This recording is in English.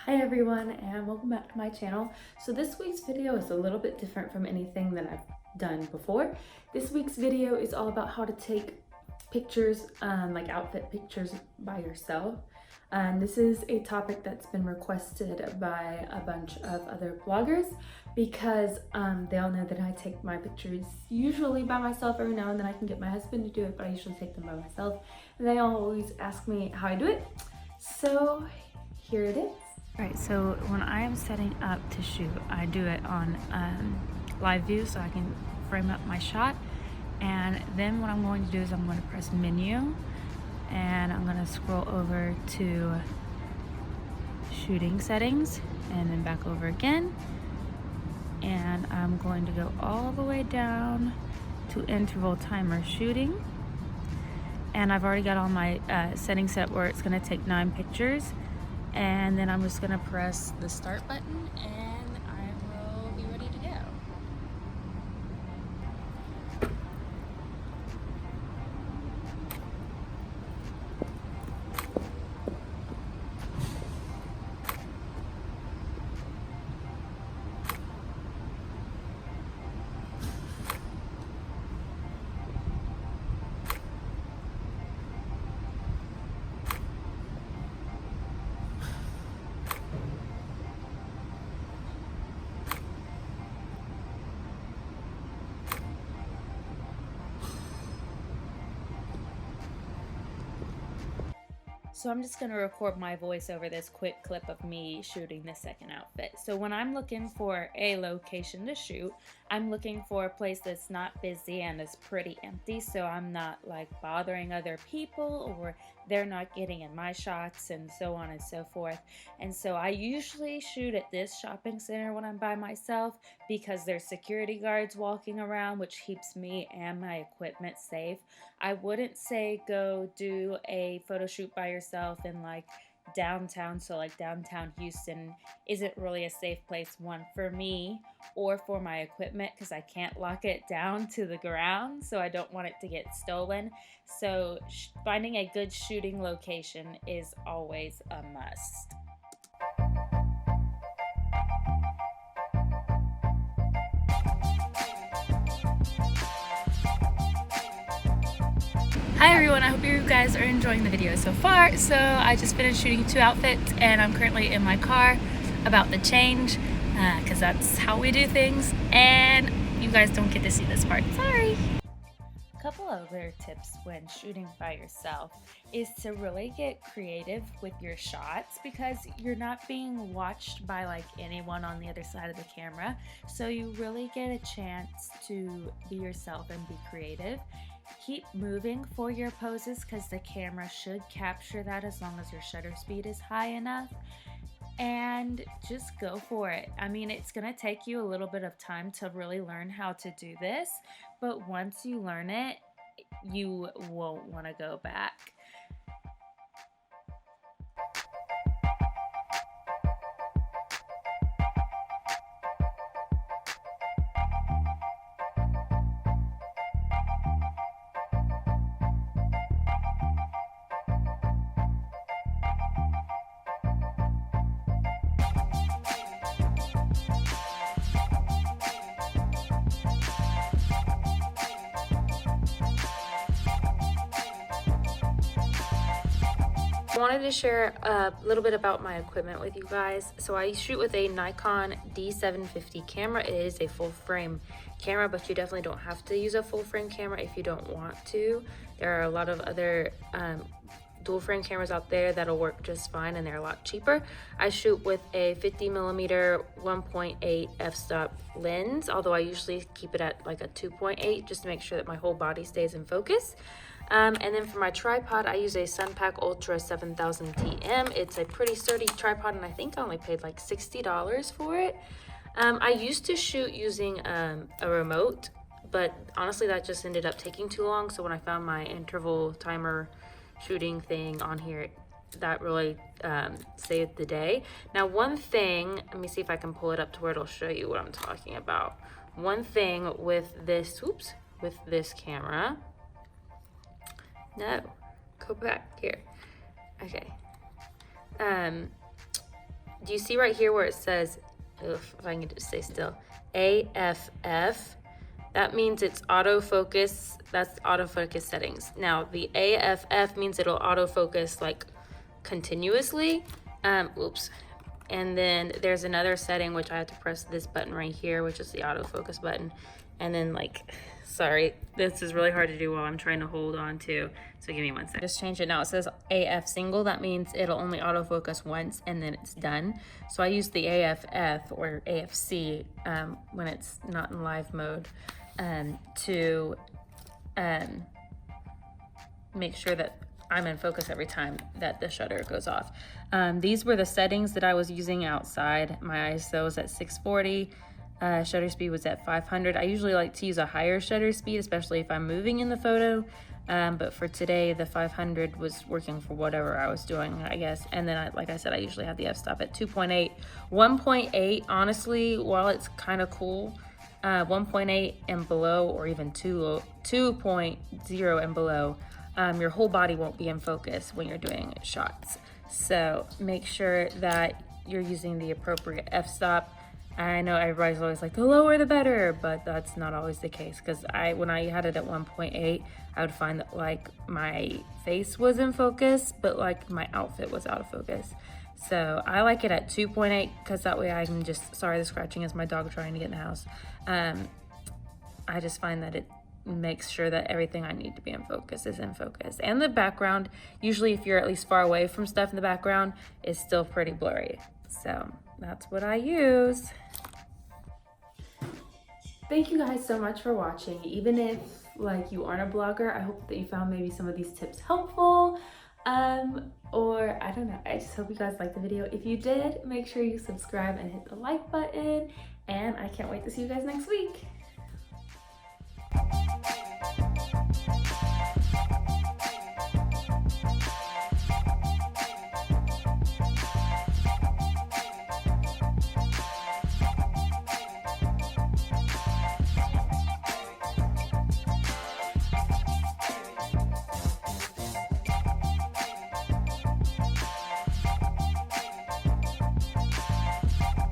Hi everyone and welcome back to my channel. So this week's video is a little bit different from anything that I've done before. This week's video is all about how to take pictures, like outfit pictures by yourself. This is a topic that's been requested by a bunch of other bloggers because they all know that I take my pictures usually by myself. Every now and then I can get my husband to do it, but I usually take them by myself. And they always ask me how I do it. So here it is. Alright, so when I am setting up to shoot, I do it on live view so I can frame up my shot. And then what I'm going to do is I'm going to press menu and I'm going to scroll over to shooting settings and then back over again. And I'm going to go all the way down to interval timer shooting. And I've already got all my settings set where it's going to take 9 pictures. And then I'm just gonna press the start button and I will be ready to go. So I'm just going to record my voice over this quick clip of me shooting the second outfit. So when I'm looking for a location to shoot, I'm looking for a place that's not busy and is pretty empty, so I'm not like bothering other people or they're not getting in my shots and so on and so forth. And so I usually shoot at this shopping center when I'm by myself because there's security guards walking around, which keeps me and my equipment safe. I wouldn't say go do a photo shoot by yourself in like downtown, so like downtown Houston isn't really a safe place, one for me or for my equipment, because I can't lock it down to the ground, so I don't want it to get stolen. So finding a good shooting location is always a must. Hi everyone, I hope you guys are enjoying the video so far. So I just finished shooting 2 outfits and I'm currently in my car about to change because that's how we do things, and you guys don't get to see this part, sorry. A couple other tips when shooting by yourself is to really get creative with your shots because you're not being watched by like anyone on the other side of the camera, so you really get a chance to be yourself and be creative. Keep moving for your poses because the camera should capture that as long as your shutter speed is high enough. And just go for it. I mean, it's gonna take you a little bit of time to really learn how to do this, but once you learn it, you won't want to go back. I wanted to share a little bit about my equipment with you guys. So I shoot with a Nikon D750 camera. It is a full frame camera, but you definitely don't have to use a full frame camera if you don't want to. There are a lot of other dual frame cameras out there that'll work just fine and they're a lot cheaper. I shoot with a 50mm 1.8 f-stop lens, although I usually keep it at like a 2.8 just to make sure that my whole body stays in focus. And then for my tripod, I use a Sunpack Ultra 7000 TM. It's a pretty sturdy tripod, and I think I only paid like $60 for it. I used to shoot using a remote, but honestly that just ended up taking too long. So when I found my interval timer shooting thing on here, that really saved the day. Now one thing, let me see if I can pull it up to where it'll show you what I'm talking about. One thing with this, with this camera, no, go back here. Okay. do you see right here where it says, if I can just stay still, AFF? That means it's autofocus. That's autofocus settings. Now the AFF means it'll autofocus like continuously. Oops. And then there's another setting which I have to press this button right here, which is the autofocus button. And then like, sorry, this is really hard to do while I'm trying to hold on to. So give me one second. Just change it now. It says AF single. That means it'll only autofocus once and then it's done. So I use the AFF or AFC when it's not in live mode to make sure that I'm in focus every time that the shutter goes off. These were the settings that I was using outside. My ISO was at 640. Shutter speed was at 500. I usually like to use a higher shutter speed, especially if I'm moving in the photo. But for today, the 500 was working for whatever I was doing, I guess. And then, like I said, I usually have the f-stop at 2.8. 1.8, honestly, while it's kind of cool, 1.8 and below, or even 2.0 and below, your whole body won't be in focus when you're doing shots. So make sure that you're using the appropriate f-stop. I know everybody's always like, the lower the better, but that's not always the case, because when I had it at 1.8, I would find that like my face was in focus, but like my outfit was out of focus. So I like it at 2.8 because that way I can just, sorry, the scratching is my dog trying to get in the house. I just find that it makes sure that everything I need to be in focus is in focus. And the background, usually if you're at least far away from stuff in the background, is still pretty blurry. So that's what I use. Thank you guys so much for watching. Even if like you aren't a blogger, I hope that you found maybe some of these tips helpful. Or I don't know, I just hope you guys liked the video. If you did, make sure you subscribe and hit the like button, and I can't wait to see you guys next week.